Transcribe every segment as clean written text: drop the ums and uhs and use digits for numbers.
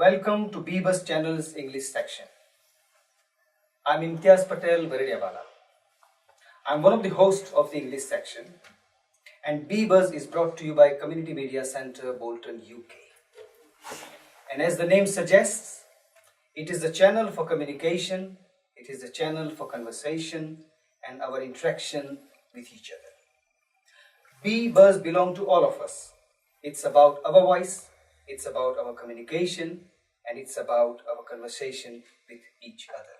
Welcome to Bebus Channel's English section. I'm Imtiaz Patel, Varediawala. I'm one of the hosts of the English section, and Bebus is brought to you by Community Media Centre, Bolton, UK. And as the name suggests, it is a channel for communication, it is a channel for conversation and our interaction with each other. Bebus belong to all of us. It's about our voice, it's about our communication, and it's about our conversation with each other.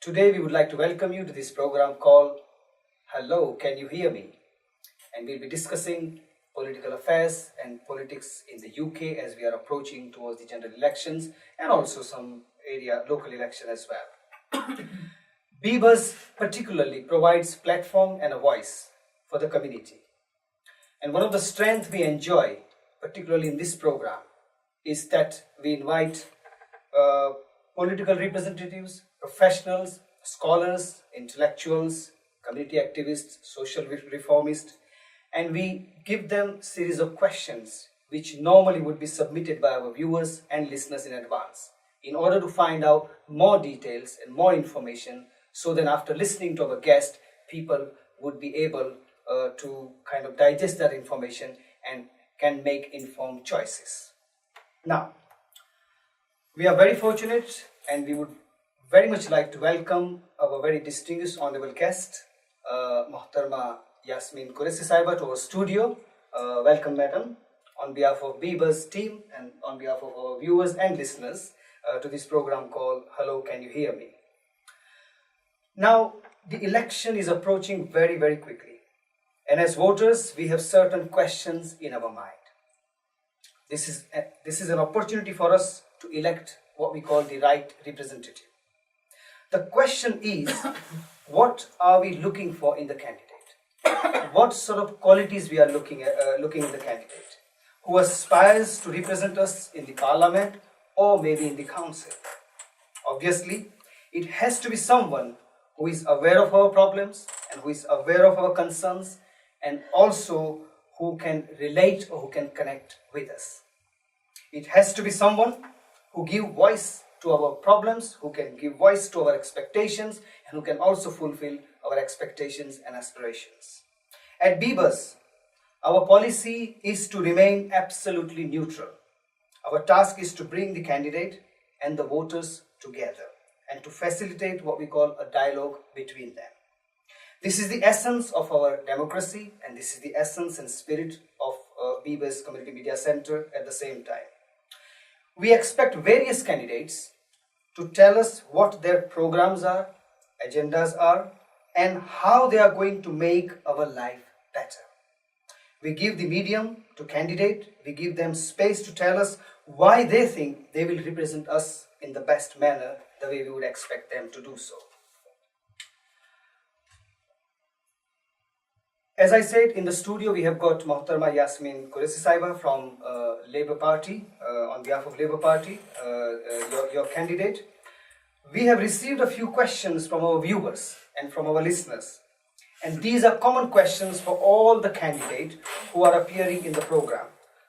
Today we would like to welcome you to this program called Hello, Can You Hear Me? And we'll be discussing political affairs and politics in the UK as we are approaching towards the general elections and also some local election as well. Bebus particularly provides platform and a voice for the community. And one of the strengths we enjoy, particularly in this program, is that we invite political representatives, professionals, scholars, intellectuals, community activists, social reformists, and we give them a series of questions which normally would be submitted by our viewers and listeners in advance in order to find out more details and more information, so then after listening to our guest, people would be able to kind of digest that information and can make informed choices. Now, we are very fortunate and we would very much like to welcome our very distinguished honorable guest, Muhtarma Yasmin Qureshi Saiba, to our studio. Welcome, madam, on behalf of Bebus team and on behalf of our viewers and listeners to this program called Hello, Can You Hear Me? Now, the election is approaching very, very quickly. And as voters, we have certain questions in our mind. This is an opportunity for us to elect what we call the right representative. The question is, what are we looking for in the candidate? What sort of qualities we are looking in the candidate who aspires to represent us in the parliament or maybe in the council? Obviously, it has to be someone who is aware of our problems and who is aware of our concerns and also who can relate or who can connect with us. It has to be someone who gives voice to our problems, who can give voice to our expectations, and who can also fulfill our expectations and aspirations. At Bebus, our policy is to remain absolutely neutral. Our task is to bring the candidate and the voters together and to facilitate what we call a dialogue between them. This is the essence of our democracy, and this is the essence and spirit of Bebus Community Media Centre at the same time. We expect various candidates to tell us what their programs are, agendas are, and how they are going to make our life better. We give the medium to candidate, we give them space to tell us why they think they will represent us in the best manner, the way we would expect them to do so. As I said, in the studio we have got Muhtarma Yasmin Qureshi Saiba from Labour Party, on behalf of Labour Party, your candidate. We have received a few questions from our viewers and from our listeners. And these are common questions for all the candidates who are appearing in the program.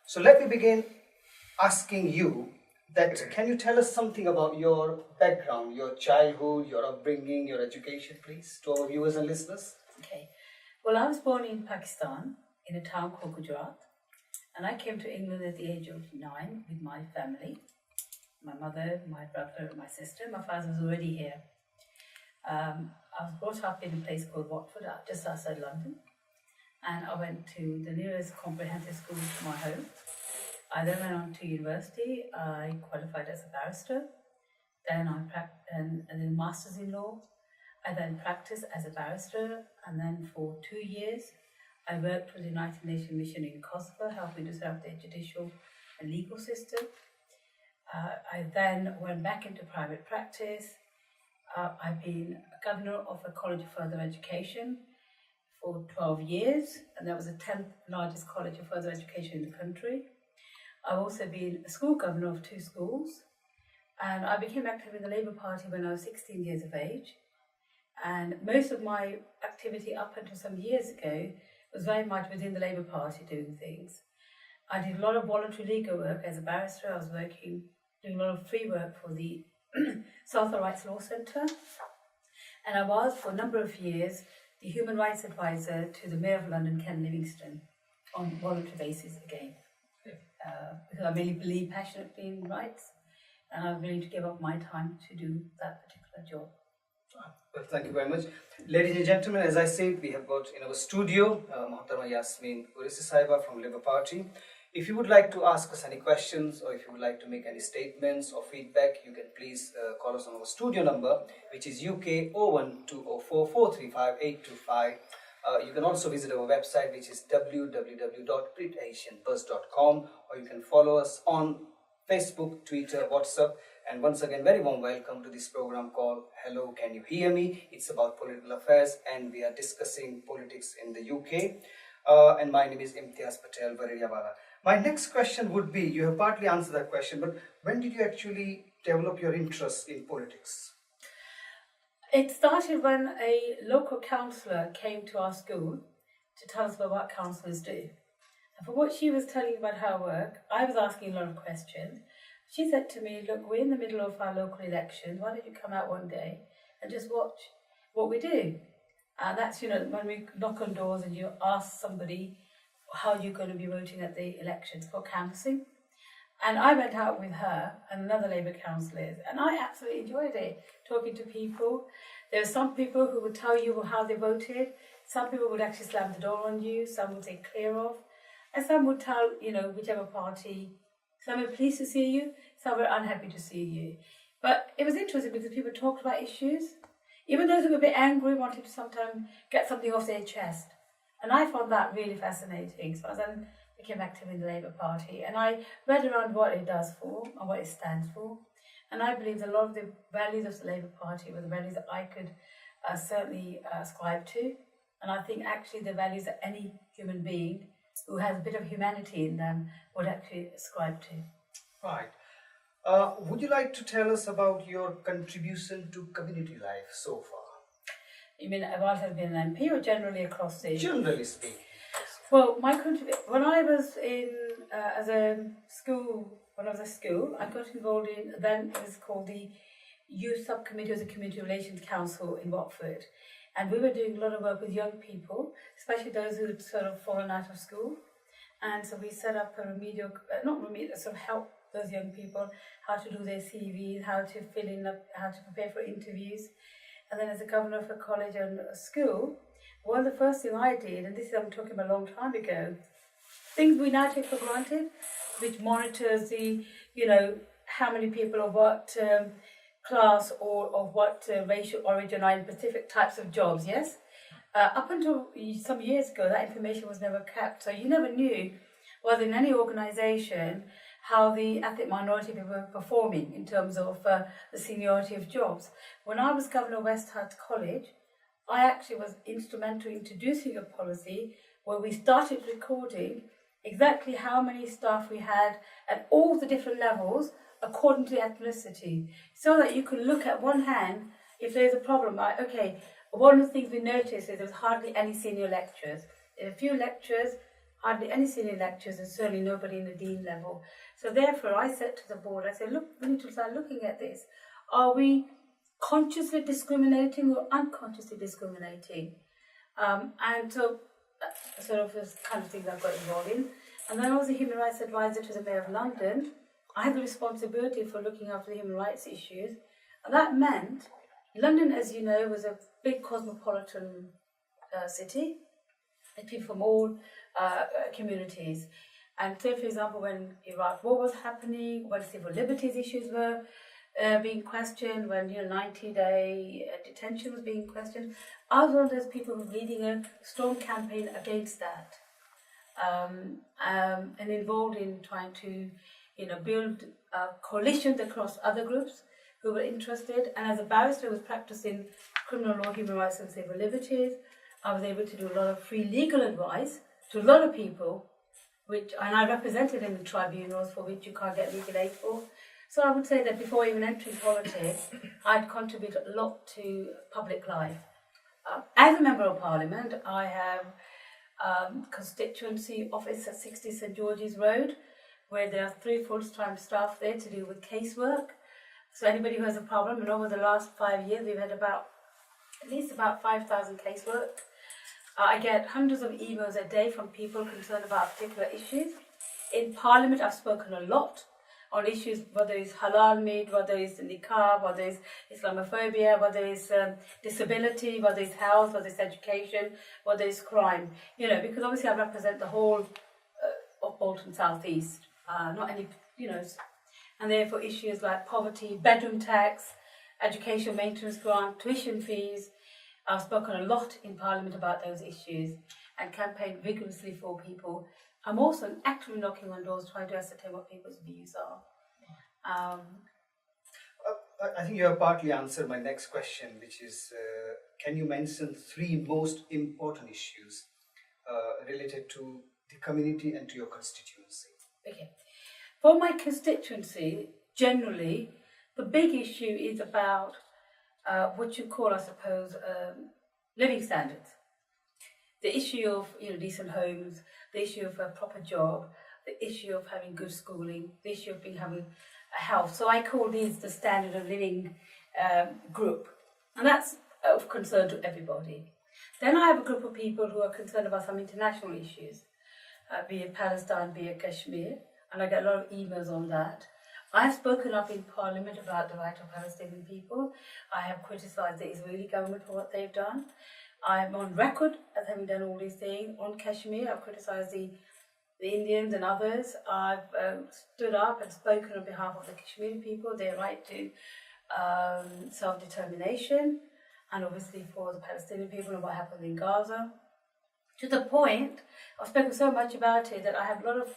So let me begin asking you that, can you tell us something about your background, your childhood, your upbringing, your education, please, to our viewers and listeners? Okay. Well, I was born in Pakistan, in a town called Gujarat, and I came to England at the age of 9 with my family, my mother, my brother, my sister. My father was already here. I was brought up in a place called Watford, just outside London, and I went to the nearest comprehensive school to my home. I then went on to university. I qualified as a barrister, then and then masters in law. I then practiced as a barrister, and then for 2 years I worked for the United Nations Mission in Kosovo, helping to set up their judicial and legal system. I then went back into private practice. I've been a governor of a college of further education for 12 years, and that was the 10th largest college of further education in the country. I've also been a school governor of 2 schools, and I became active in the Labour Party when I was 16 years of age. And most of my activity up until some years ago was very much within the Labour Party doing things. I did a lot of voluntary legal work as a barrister. I was working doing a lot of free work for the South Rights Law Centre. And I was, for a number of years, the Human Rights Advisor to the Mayor of London, Ken Livingstone, on voluntary basis again. Because I really believe passionately in rights, and I'm willing to give up my time to do that particular job. Well, thank you very much. Ladies and gentlemen, as I said, we have got in our studio Mahtarama Yasmin Qureshi Sahiba from Labour Party. If you would like to ask us any questions, or if you would like to make any statements or feedback, you can please call us on our studio number, which is UK 01204435825. You can also visit our website, which is www.britasianbuzz.com, or you can follow us on Facebook, Twitter, WhatsApp. And once again, very warm welcome to this program called Hello, Can You Hear Me? It's about political affairs, and we are discussing politics in the UK. And my name is Imtiaz Patel, Varediawala. My next question would be, you have partly answered that question, but when did you actually develop your interest in politics? It started when a local councillor came to our school to tell us about what councillors do. And from what she was telling about her work, I was asking a lot of questions. She said to me, look, we're in the middle of our local elections. Why don't you come out one day and just watch what we do? And that's, when we knock on doors and you ask somebody how you're going to be voting at the elections for canvassing. And I went out with her and another Labour councillor, and I absolutely enjoyed it, talking to people. There were some people who would tell you how they voted. Some people would actually slam the door on you. Some would say clear off. And some would tell, whichever party. Some were pleased to see you. Some were unhappy to see you. But it was interesting because people talked about issues. Even those who were a bit angry wanted to sometimes get something off their chest. And I found that really fascinating. So I then became active in the Labour Party, and I read around what it does for and what it stands for. And I believe that a lot of the values of the Labour Party were the values that I could certainly ascribe to. And I think actually the values that any human being who has a bit of humanity in them would actually ascribe to. Right. Would you like to tell us about your contribution to community life so far? You mean while I've been an MP or generally across the... Generally speaking. Well, my contribution, when I was in, as a school, when I was at school, I got involved in, then it was called the Youth Subcommittee of the Community Relations Council in Watford. And we were doing a lot of work with young people, especially those who had sort of fallen out of school. And so we set up a sort of help those young people how to do their CVs, how to fill in, how to prepare for interviews. And then as a governor of a college and a school, one of the first things I did, and this is I'm talking about a long time ago, things we now take for granted, which monitors the, how many people of what class or of what racial origin are in specific types of jobs, yes? Up until some years ago, that information was never kept, so you never knew, whether in any organisation, how the ethnic minority people were performing in terms of the seniority of jobs. When I was governor of West Hart College, I actually was instrumental in introducing a policy where we started recording exactly how many staff we had at all the different levels according to ethnicity, so that you could look at one hand if there's a problem. One of the things we noticed is there was hardly any senior lecturers. There were a few lecturers, hardly any senior lecturers, and certainly nobody in the dean level. So therefore, I said to the board, I said, look, we need to start looking at this. Are we consciously discriminating or unconsciously discriminating? And so that sort of was kind of things I got involved in. And then I was a human rights advisor to the Mayor of London. I had the responsibility for looking after the human rights issues. And that meant London, as you know, was a big cosmopolitan city, with people from all communities. And so, for example, when Iraq War was happening, when civil liberties issues were being questioned, when 90-day detention was being questioned, I was one of those people who were leading a strong campaign against that, and involved in trying to build coalitions across other groups who were interested. And as a barrister who was practicing criminal law, human rights and civil liberties, I was able to do a lot of free legal advice to a lot of people, and I represented in the tribunals for which you can't get legal aid for. So I would say that before even entering politics, I'd contributed a lot to public life. As a Member of Parliament, I have constituency office at 60 St George's Road, where there are 3 full-time staff there to deal with casework. So anybody who has a problem, and over the last 5 years, we've had at least about 5,000 casework. I get hundreds of emails a day from people concerned about particular issues. In Parliament, I've spoken a lot on issues, whether it's halal meat, whether it's niqab, whether it's Islamophobia, whether it's disability, whether it's health, whether it's education, whether it's crime. Because obviously I represent the whole of Bolton South East, not any, and therefore issues like poverty, bedroom tax, education maintenance grant, tuition fees. I've spoken a lot in Parliament about those issues and campaigned vigorously for people. I'm also actively knocking on doors trying to ascertain what people's views are. I think you have partly answered my next question, which is, can you mention 3 most important issues related to the community and to your constituency? Okay. For my constituency, generally, the big issue is about what you call, I suppose, living standards. The issue of decent homes, the issue of a proper job, the issue of having good schooling, the issue of having a health. So I call these the standard of living group. And that's of concern to everybody. Then I have a group of people who are concerned about some international issues, be it Palestine, be it Kashmir, and I get a lot of emails on that. I've spoken up in Parliament about the right of Palestinian people. I have criticised the Israeli government for what they've done. I'm on record as having done all these things. On Kashmir, I've criticised the Indians and others. I've stood up and spoken on behalf of the Kashmiri people, their right to self-determination, and obviously for the Palestinian people and what happened in Gaza. To the point, I've spoken so much about it that I have a lot of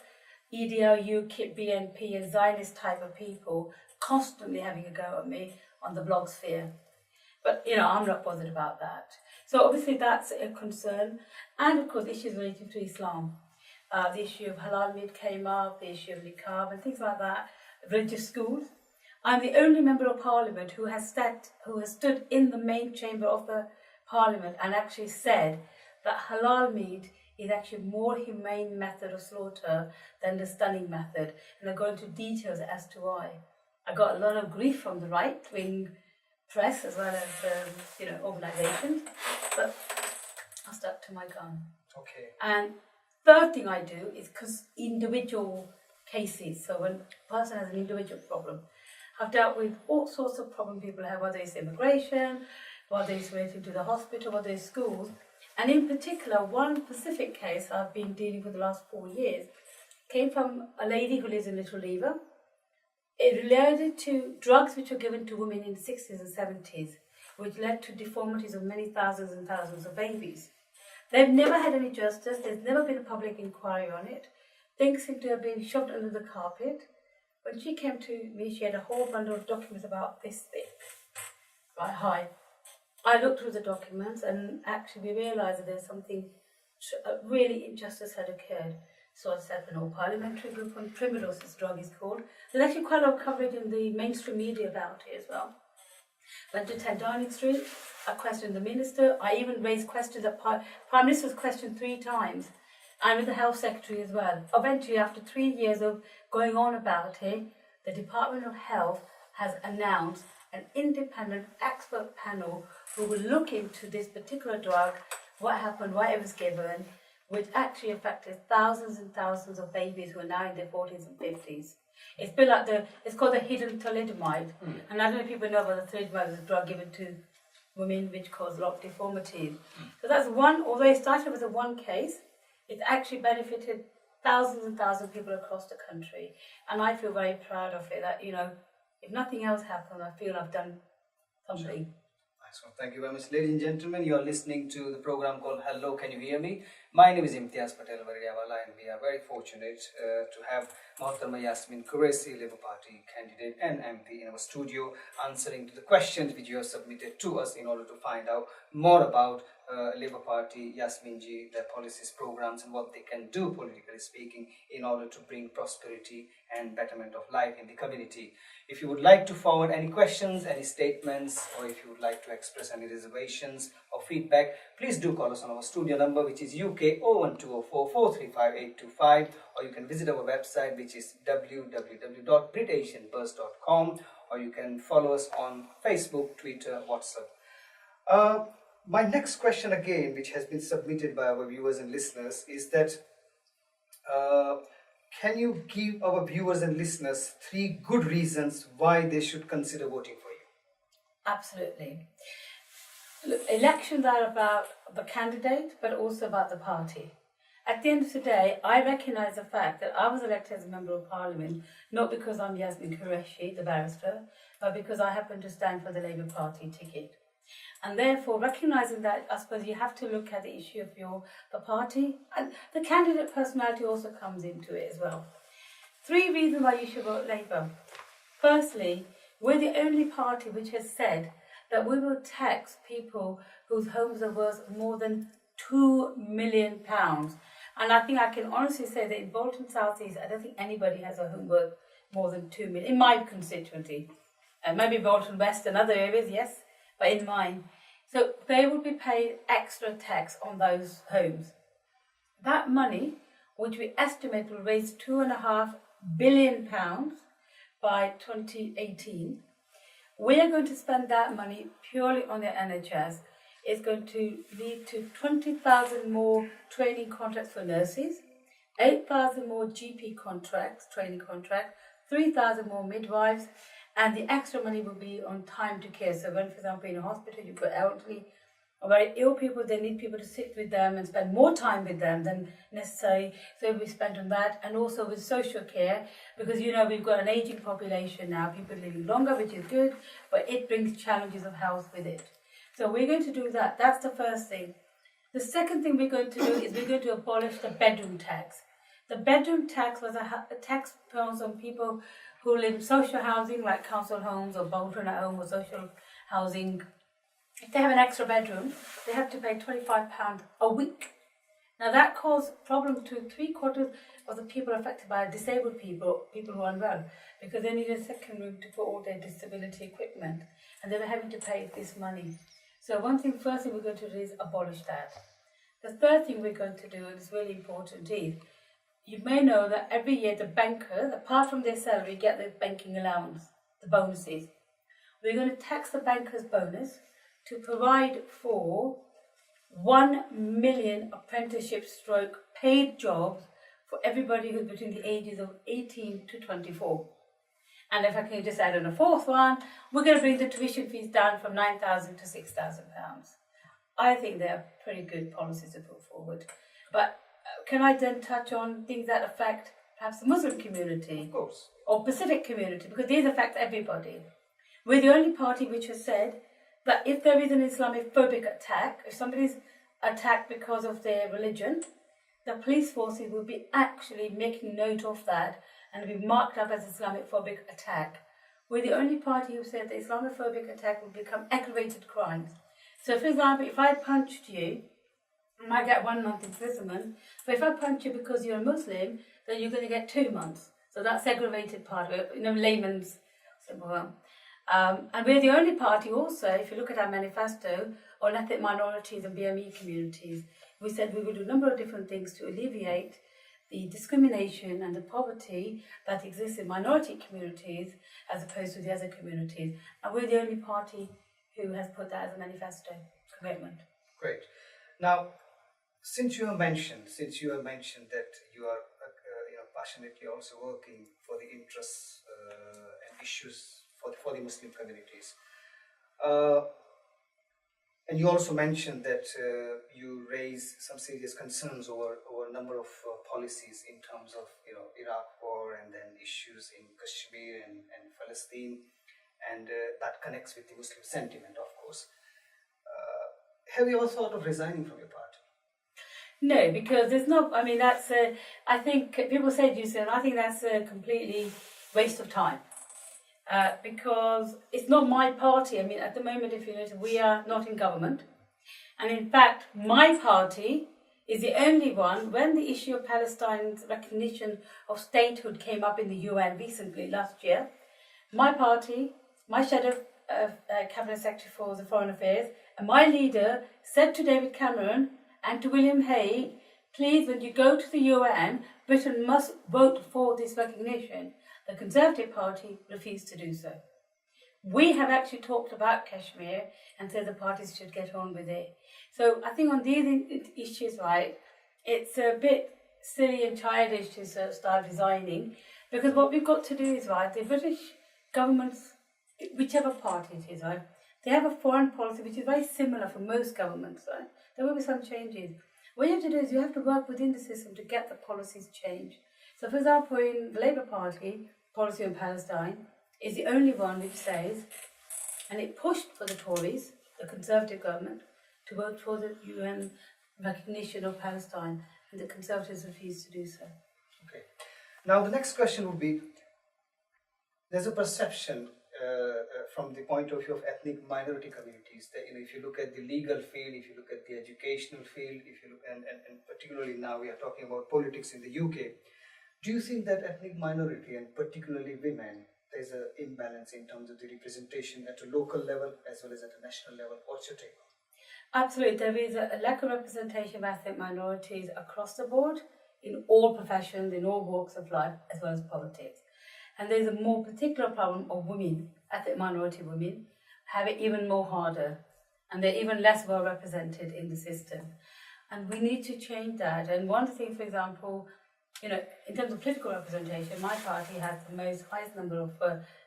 EDL, UKIP, BNP and Zionist type of people constantly having a go at me on the blog sphere. But, I'm not bothered about that. So obviously that's a concern. And of course, issues related to Islam. The issue of halal meat came up, the issue of niqab and things like that, religious schools. I'm the only member of Parliament who has stood in the main chamber of the Parliament and actually said that halal meat is actually a more humane method of slaughter than the stunning method. And I go into details as to why. I got a lot of grief from the right-wing press as well as organisations, but I stuck to my gun. Okay. And third thing I do is because individual cases. So when a person has an individual problem, I've dealt with all sorts of problems people have, whether it's immigration, whether it's related to the hospital, whether it's schools. And in particular, one specific case I've been dealing with the last 4 years came from a lady who lives in Little Lever. It related to drugs which were given to women in the 60s and 70s, which led to deformities of many thousands and thousands of babies. They've never had any justice. There's never been a public inquiry on it. Things seem to have been shoved under the carpet. When she came to me, she had a whole bundle of documents about this thick, right high. I looked through the documents and actually we realised that there's something, really injustice had occurred. So I set up an all-parliamentary group on Primrose, this drug is called. There's actually quite a lot of coverage in the mainstream media about it as well. Went to 10 Downing Street, I questioned the minister, I even raised questions that Prime Minister was questioned 3 times, and with the Health Secretary as well. Eventually, after 3 years of going on about it, the Department of Health has announced an independent expert panel who will look into this particular drug, what happened, why it was given, which actually affected thousands and thousands of babies who are now in their 40s and 50s. It's been like it's called the hidden thalidomide. And I don't know if people know about the thalidomide is a drug given to women which cause a lot of deformities. So that's one, although it started with a one case, it's actually benefited thousands and thousands of people across the country. And I feel very proud of it that, if nothing else happens, I feel I've done something. So thank you very much, ladies and gentlemen. You are listening to the program called Hello, Can You Hear Me? My name is Imtiaz Patel, Varediawala, and we are very fortunate to have Yasmin Qureshi, Labour Party candidate and MP in our studio, answering to the questions which you have submitted to us in order to find out more about Labour Party, Yasmin ji, their policies, programs, and what they can do, politically speaking, in order to bring prosperity and betterment of life in the community. If you would like to forward any questions, any statements, or if you would like to express any reservations or feedback, please do call us on our studio number, which is UK UK 01204 or you can visit our website, which is www.britasianbuzz.com, or you can follow us on Facebook, Twitter, WhatsApp. My next question again, which has been submitted by our viewers and listeners, is that can you give our viewers and listeners 3 good reasons why they should consider voting for you? Absolutely. Look, elections are about the candidate, but also about the party. At the end of the day, I recognise the fact that I was elected as a Member of Parliament, not because I'm Yasmin Qureshi, the barrister, but because I happen to stand for the Labour Party ticket. And therefore, recognising that, I suppose you have to look at the issue of the party, and the candidate personality also comes into it as well. 3 reasons why you should vote Labour. Firstly, we're the only party which has said that we will tax people whose homes are worth more than £2 million. And I think I can honestly say that in Bolton South East, I don't think anybody has a home worth more than 2 million, in my constituency. Maybe Bolton West and other areas, yes, but in mine. So they will be paid extra tax on those homes. That money, which we estimate will raise £2.5 billion by 2018, we are going to spend that money purely on the NHS. It's going to lead to 20,000 more training contracts for nurses, 8,000 more GP contracts, training contracts, 3,000 more midwives, and the extra money will be on time to care. So when, for example, in a hospital, you've got elderly or very ill people, they need people to sit with them and spend more time with them than necessary. So we spend on that, and also with social care, because we've got an aging population now, people living longer, which is good, but it brings challenges of health with it. So we're going to do that. That's the first thing. The second thing we're going to do is we're going to abolish the bedroom tax. The bedroom tax was a tax imposed on people who live in social housing, like council homes or Bolton at Home or social housing. If they have an extra bedroom, they have to pay £25 a week. Now that caused problems to 3/4 of the people affected by disabled people who are unwell, because they need a second room to put all their disability equipment, and they were having to pay this money. So first thing we're going to do is abolish that. The third thing we're going to do, and it's really important, is you may know that every year the bankers, apart from their salary, get the banking allowance, the bonuses. We're going to tax the banker's bonus to provide for 1 million apprenticeship/paid jobs for everybody who's between the ages of 18 to 24. And if I can just add on a fourth one, we're going to bring the tuition fees down from £9,000 to £6,000. I think they're pretty good policies to put forward. But can I then touch on things that affect perhaps the Muslim community? Of course. Or Pacific community, because these affect everybody. We're the only party which has said that if there is an Islamophobic attack, if somebody's attacked because of their religion, the police forces will be actually making note of that and be marked up as Islamophobic attack. We're the only party who said the Islamophobic attack will become aggravated crimes. So for example, if I punched you, I might get 1 month imprisonment, but if I punch you because you're a Muslim, then you're going to get 2 months. So that's aggravated part of it, layman's simple one. And we're the only party also, if you look at our manifesto, on ethnic minorities and BME communities. We said we will do a number of different things to alleviate the discrimination and the poverty that exists in minority communities as opposed to the other communities. And we're the only party who has put that as a manifesto commitment. Great. Now, since you have mentioned that you are passionately also working for the interests and issues for the Muslim communities, and you also mentioned that you raise some serious concerns over a number of policies in terms of Iraq war and then issues in Kashmir and Palestine, and that connects with the Muslim sentiment, of course. Have you ever thought of resigning from your party? No, because there's not. I mean, I think people say, and I think that's a completely waste of time. Because it's not my party. I mean, at the moment, if you notice, we are not in government. And in fact, my party is the only one, when the issue of Palestine's recognition of statehood came up in the UN recently, last year, my party, my shadow cabinet secretary for the foreign affairs, and my leader said to David Cameron and to William Hague please, when you go to the UN, Britain must vote for this recognition. The Conservative Party refused to do so. We have actually talked about Kashmir and said the parties should get on with it. So I think on these issues, right, it's a bit silly and childish to sort of start designing, because what we've got to do is, right, the British governments, whichever party it is, right, they have a foreign policy which is very similar for most governments, right? There will be some changes. What you have to do is you have to work within the system to get the policies changed. So, for example, in the Labour Party, policy on Palestine is the only one which says, and it pushed for the Tories, the Conservative government, to vote for the UN recognition of Palestine, and the Conservatives refused to do so. Okay. Now the next question would be, there's a perception from the point of view of ethnic minority communities that, if you look at the legal field, if you look at the educational field, if you look, and particularly now we are talking about politics in the UK, do you think that ethnic minority and particularly women, there's an imbalance in terms of the representation at a local level as well as at a national level? What's your take on? Absolutely, there is a lack of representation of ethnic minorities across the board, in all professions, in all walks of life, as well as politics. And there's a more particular problem of women, ethnic minority women, have it even more harder, and they're even less well represented in the system. And we need to change that. And one thing, for example, in terms of political representation, my party has the highest number of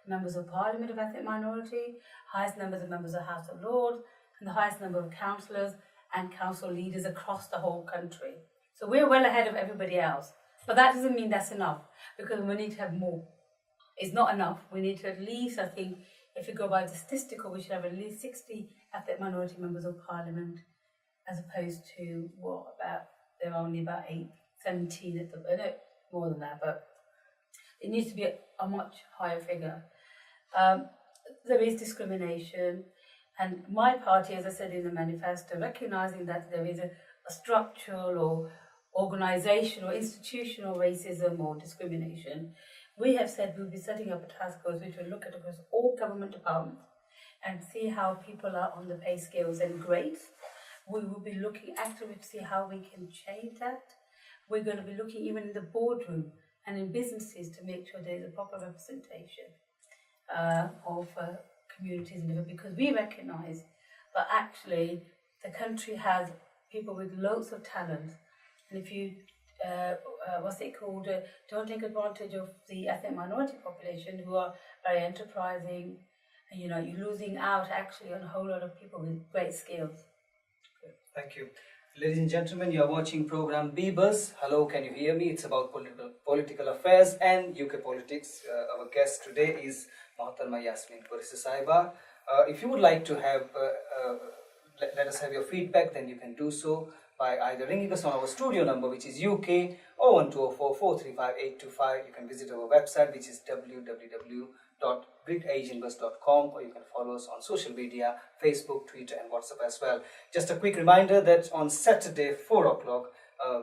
members of parliament of ethnic minority, highest numbers of members of the House of Lords, and the highest number of councillors and council leaders across the whole country. So we're well ahead of everybody else. But that doesn't mean that's enough, because we need to have more. It's not enough. We need to at least, I think, if you go by the statistical, we should have at least 60 ethnic minority members of parliament, as opposed to, there are only about 17 at the, more than that, but it needs to be a much higher figure. There is discrimination, and my party, as I said in the manifesto, recognising that there is a structural or organisational, institutional racism or discrimination, we have said we'll be setting up a task force which will look at across all government departments and see how people are on the pay scales and grades. We will be looking actively to see how we can change that. We're going to be looking even in the boardroom and in businesses to make sure there is a proper representation of communities, because we recognise that actually the country has people with loads of talent, and if you don't take advantage of the ethnic minority population who are very enterprising, you're losing out actually on a whole lot of people with great skills. Thank you. Ladies and gentlemen, you are watching program B-Buzz. Hello, can you hear me? It's about political affairs and UK politics. Our guest today is Mahtarma Yasmin Qureshi Saiba. If you would like to have, let us have your feedback, then you can do so by either ringing us on our studio number, which is UK 01204 435 825. You can visit our website, which is www.britasianbus.com, or you can follow us on social media, Facebook, Twitter, and WhatsApp as well. Just a quick reminder that on Saturday, 4 o'clock,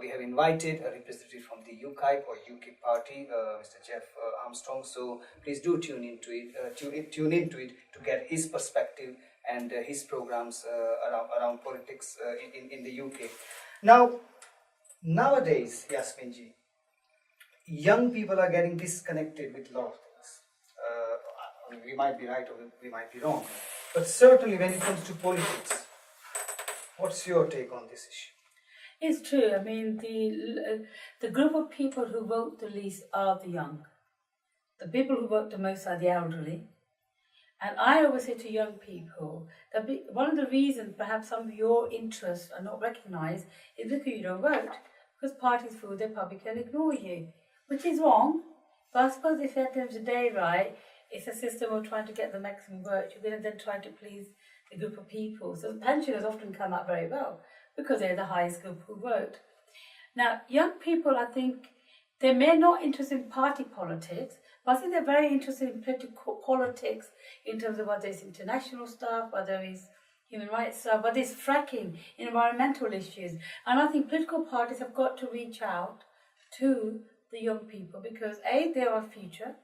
we have invited a representative from the UKIP or UKIP party, Mr. Jeff Armstrong. So please do tune into it to get his perspective and his programs around politics in the UK. Now, nowadays, Yasmin ji, young people are getting disconnected with a lot of things. We might be right or we might be wrong, but certainly when it comes to politics, what's your take on this issue? It's true. I mean, the group of people who vote the least are the young. The people who vote the most are the elderly. And I always say to young people that one of the reasons perhaps some of your interests are not recognised is because you don't vote. Because parties feel they probably can ignore you, which is wrong. But I suppose if at the end of the day, right, it's a system of trying to get the maximum vote, you're going to then try to please the group of people. So the pensioners often come out very well because they're the highest group who vote. Now, young people, I think, they may not interested in party politics, but I think they're very interested in political politics in terms of whether it's international stuff, whether it's human rights stuff, whether it's fracking, environmental issues. And I think political parties have got to reach out to the young people because, A, they're our future,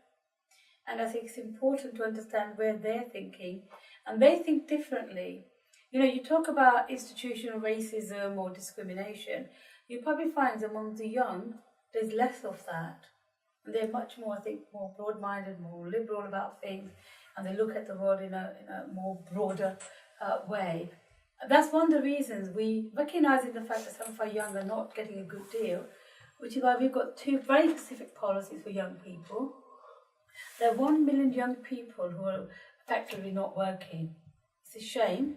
and I think it's important to understand where they're thinking, and they think differently. You talk about institutional racism or discrimination. you probably find among the young, there's less of that. And they're much more, I think, more broad-minded, more liberal about things, and they look at the world in a more broader way. That's one of the reasons we, recognising the fact that some of our young are not getting a good deal, which is why we've got two very specific policies for young people. There are 1 million young people who are effectively not working. It's a shame,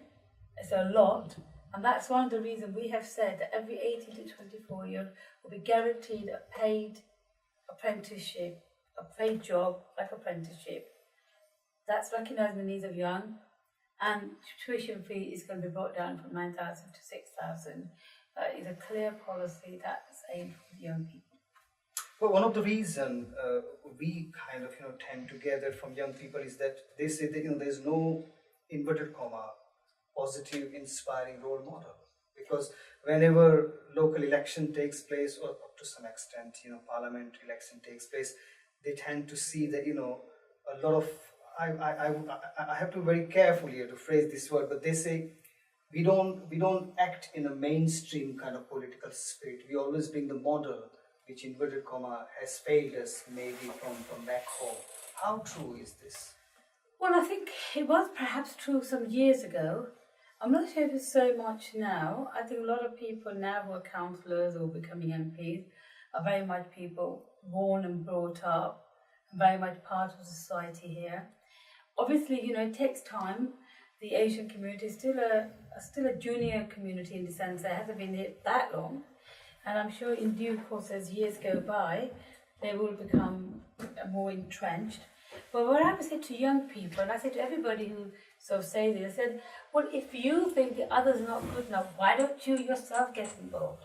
it's a lot, and that's one of the reasons we have said that every 18 to 24-year-old will be guaranteed a paid apprenticeship, a paid job like apprenticeship. That's recognising the needs of young, and tuition fee is going to be brought down from 9,000 to 6,000. That is a clear policy that's aimed for young people. Well, one of the reasons we kind of tend to gather from young people is that they say that there's no inverted comma positive inspiring role model, because whenever local election takes place, or up to some extent parliament election takes place, they tend to see that a lot of I have to be very careful here to phrase this word, but they say we don't act in a mainstream kind of political spirit. We always bring the model which inverted comma has failed us maybe from back home. How true is this? Well, I think it was perhaps true some years ago. I'm not sure if it's so much now. I think a lot of people now who are councillors or becoming MPs are very much people born and brought up, and very much part of society here. Obviously, it takes time. The Asian community is still a junior community in the sense that it hasn't been here that long. And I'm sure in due course, as years go by, they will become more entrenched. But what I would say to young people, and I say to everybody who sort of say this, I said, well, if you think the others are not good enough, why don't you yourself get involved?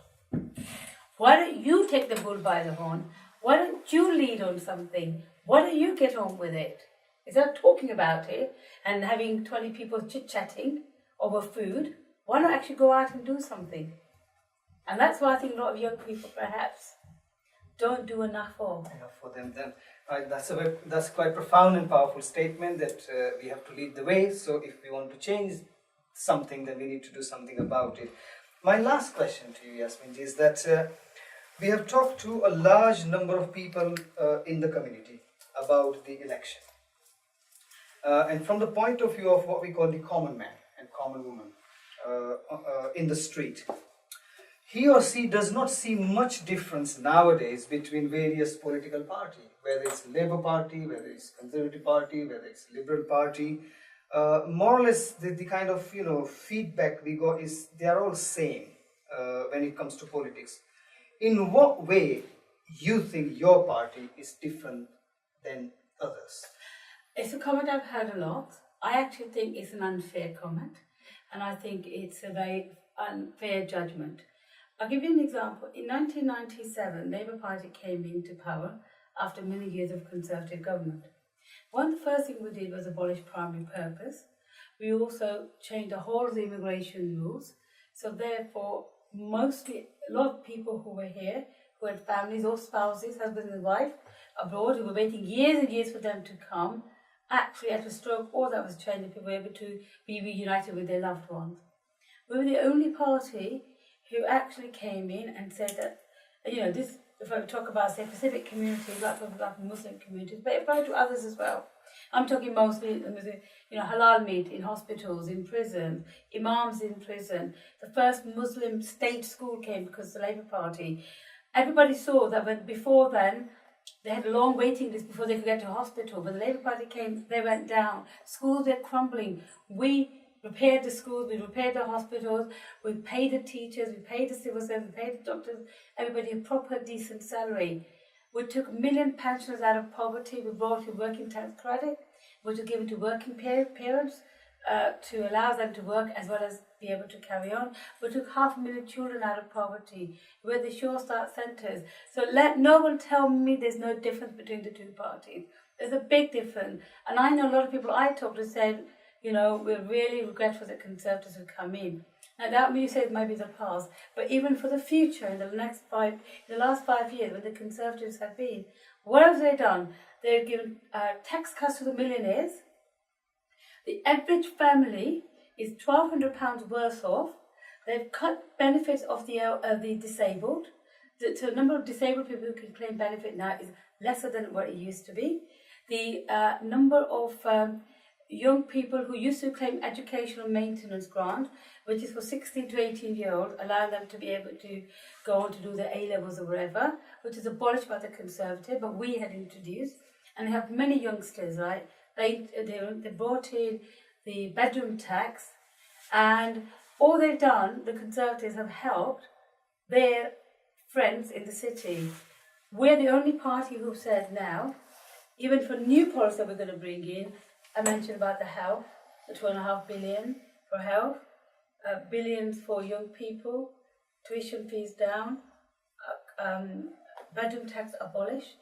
Why don't you take the bull by the horn? Why don't you lead on something? Why don't you get on with it? Instead of talking about it and having 20 people chit-chatting over food, why not actually go out and do something? And that's why I think a lot of young people perhaps don't do enough of. Enough for them then. That's quite profound and powerful statement that we have to lead the way. So if we want to change something, then we need to do something about it. My last question to you, Yasmin, is that we have talked to a large number of people in the community about the election. And from the point of view of what we call the common man and common woman in the street, he or she does not see much difference nowadays between various political parties, whether it's Labour Party, whether it's Conservative Party, whether it's Liberal Party. More or less, the kind of feedback we got is they are all same when it comes to politics. In what way you think your party is different than others? It's a comment I've heard a lot. I actually think it's an unfair comment, and I think it's a very unfair judgment. I'll give you an example. In 1997, Labour Party came into power after many years of Conservative government. One of the first things we did was abolish primary purpose. We also changed the whole of the immigration rules. So therefore, a lot of people who were here, who had families or spouses, husband and wife, abroad, who were waiting years and years for them to come, actually at a stroke, all that was changed, and people were able to be reunited with their loved ones. We were the only party who actually came in and said that, this, if I talk about, say, Pacific communities, like Muslim communities, but it applied to others as well. I'm talking mostly, halal meat in hospitals, in prisons, imams in prison. The first Muslim state school came because of the Labour Party. Everybody saw that before then, they had a long waiting list before they could get to hospital. When the Labour Party came, they went down. Schools were crumbling. We repaired the schools, we repaired the hospitals, we paid the teachers, we paid the civil servants, we paid the doctors, everybody a proper decent salary. We took 1 million pensioners out of poverty, we brought in working tax credit, which was given to working parents to allow them to work as well as be able to carry on. We took 500,000 children out of poverty. We had the Sure Start centres. So let no one tell me there's no difference between the two parties. There's a big difference. And I know a lot of people I talked to said, we're really regretful that Conservatives have come in. Now that you said maybe the past, but even for the future, in the last 5 years, when the Conservatives have been, what have they done? They've given tax cuts to the millionaires. The average family is £1,200 worse off They've cut benefits of the disabled. The number of disabled people who can claim benefit now is lesser than what it used to be. The number of young people who used to claim educational maintenance grant, which is for 16 to 18-year-olds, allowing them to be able to go on to do their A-levels or whatever, which is abolished by the Conservative, but we had introduced. And they have many youngsters, right? They brought in the bedroom tax, and all they've done, the Conservatives have helped their friends in the city. We're the only party who said now, even for new policy that we're going to bring in, I mentioned about the health, the 2.5 billion for health, billions for young people, tuition fees down, bedroom tax abolished,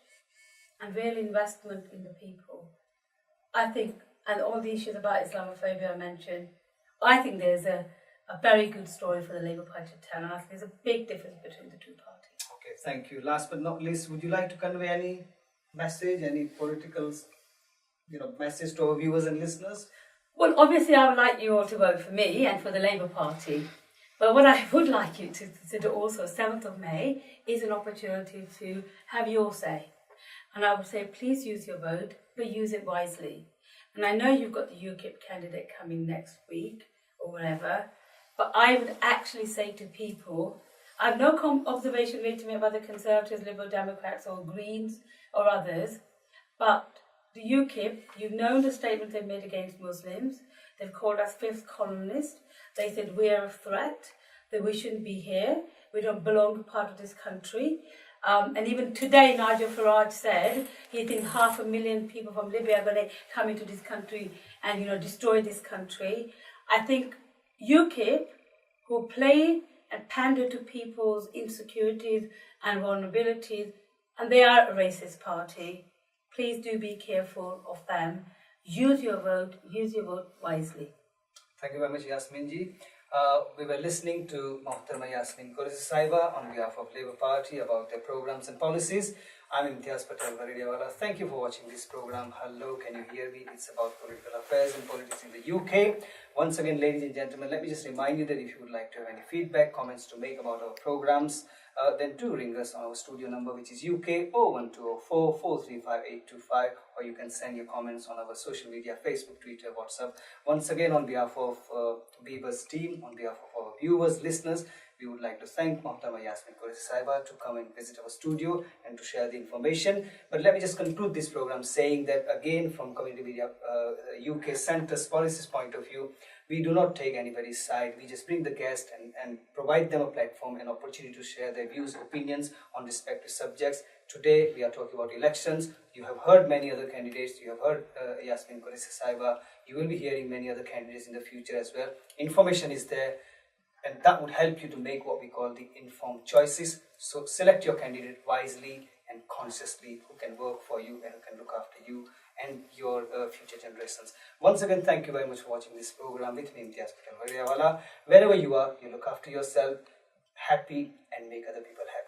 and real investment in the people. I think, and all the issues about Islamophobia I mentioned, I think there's a very good story for the Labour Party to tell, and I think there's a big difference between the two parties. Okay, thank you. Last but not least, would you like to convey any message, any political message to our viewers and listeners? Well, obviously I would like you all to vote for me and for the Labour Party. But what I would like you to consider also, 7th of May is an opportunity to have your say. And I would say, please use your vote, but use it wisely. And I know you've got the UKIP candidate coming next week or whatever, but I would actually say to people, I have no observation made to me about the Conservatives, Liberal Democrats or Greens or others, but the UKIP, you've known the statements they've made against Muslims. They've called us fifth colonists. They said we are a threat, that we shouldn't be here. We don't belong to part of this country. And even today, Nigel Farage said he thinks 500,000 people from Libya are going to come into this country and destroy this country. I think UKIP, who play and pander to people's insecurities and vulnerabilities, and they are a racist party. Please do be careful of them. Use your vote wisely. Thank you very much, Yasmin ji. We were listening to Mohtarma Yasmin Qureshi Saiba on behalf of Labour Party about their programs and policies. I'm Imtiaz Patel, Varediawala. Thank you for watching this program. Hello, can you hear me? It's about political affairs and politics in the UK. Once again, ladies and gentlemen, let me just remind you that if you would like to have any feedback, comments to make about our programs, then do ring us on our studio number, which is UK 01204 435 825, or you can send your comments on our social media, Facebook, Twitter, WhatsApp. Once again, on behalf of Viva's team, on behalf of our viewers, listeners, we would like to thank Mohtarma Yasmin Qureshi Saiba to come and visit our studio and to share the information. But let me just conclude this program saying that again, from Community Media UK Centre's policies point of view, we do not take anybody's side. We just bring the guest and provide them a platform and opportunity to share their views, opinions on respective subjects. Today, we are talking about elections. You have heard many other candidates. You have heard Yasmin Qureshi Saiba. You will be hearing many other candidates in the future as well. Information is there, and that would help you to make what we call the informed choices. So select your candidate wisely and consciously, who can work for you and who can look after you and your future generations. Once again, thank you very much for watching this program with me, Imtiaz Patel, Varediawala. Wherever you are, you look after yourself, happy, and make other people happy.